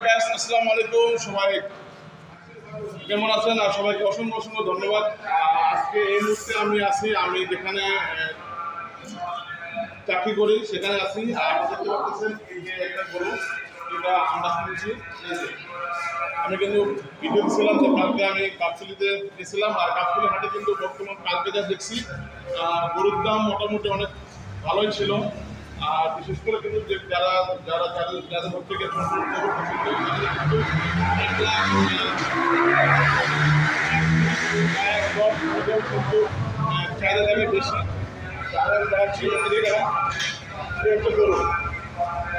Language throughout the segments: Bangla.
আসসালামু আলাইকুম সবাই কেমন আছেন? আর সবাইকে অসংখ্য অসংখ্য ধন্যবাদ। আজকে এই মুহূর্তে আমি যেখানে চাকরি করি সেখানে আছি। আর দেখতে পাচ্ছেন এই যে একটা গরু, এটা আমরা কিনেছি। আমি কিন্তু ভিডিও দিয়েছিলাম যে কালকে আমি কাপচুলিতে গেছিলাম, আর কাপচুলি হাটে কিন্তু বর্তমান কালকে যা দেখছি গরুর দাম মোটামুটি অনেক ভালোই ছিল। আর বিশেষ করে কিন্তু যে যারা যারা যাদের যাদের হচ্ছে গিয়ে ছোট ছোট গরু পছন্দ তাদের কিন্তু 1 লাখ কিন্তু চাহিদা থাকে বেশি। তাদের দাম ছিল একটা গরু,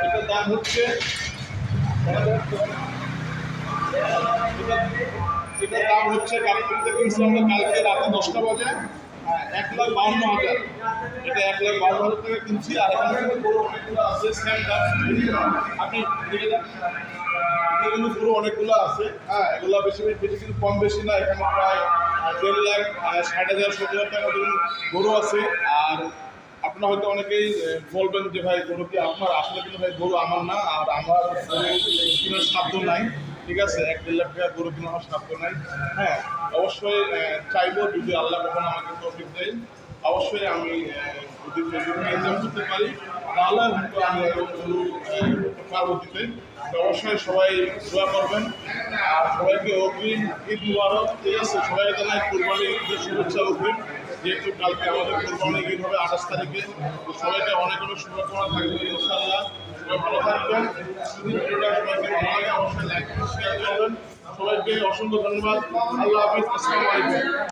এটার দাম হচ্ছে এটার দাম হচ্ছে কালকে কিনছি আমরা কালকে রাতে 10টা বাজে 1,52,000। এটা 1,52,000 টাকা কিনছি। আর এখানে কিন্তু গরু অনেকগুলো আছে, সেম দাম। আপনি দেখে যান, এখানে কিন্তু গরু অনেকগুলো আছে। হ্যাঁ, এগুলো বেশি বেশি কিন্তু কম বেশি না। এখানে প্রায় 1,60,000 70,000 টাকা গরু আছে। আর আপনারা হয়তো অনেকেই বলবেন যে ভাই গরু কি আপনার? আসলে কিন্তু ভাই গরু আমার না, আর আমার কেনার সাধ্য নাই। ঠিক আছে, 1-1.5 লাখ টাকা গরু কিনা আমার সাধ্য নাই। হ্যাঁ, অবশ্যই চাইবো যদি আল্লাহ কখনো আমাকে তৌফিক দেয়, অবশ্যই আমি যদি ইনকাম করতে পারি তাহলে হয়তো আমি গরু পারবো দিতে। অবশ্যই সবাই দোয়া করবেন। আর সবাইকে অগ্রিম ঈদ মুবারক। ঠিক আছে, সবাইকে জানাই কুরবানি ঈদের শুভেচ্ছা অগ্রিম। যেহেতু কালকে আমাদের কোরবানি ঈদ হবে 28 তারিখে, তো সবাইকে অনেক অনেক শুভকামনা থাকবে ইনশাআল্লাহ। সবাই ভালো থাকবেন। ভিডিওটা সবাইকে ভালো লাগে অবশ্যই লাইক শেয়ার করবেন। সবাইকে অসংখ্য ধন্যবাদ। আল্লাহ হাফিজ। আসসালামু আলাইকুম।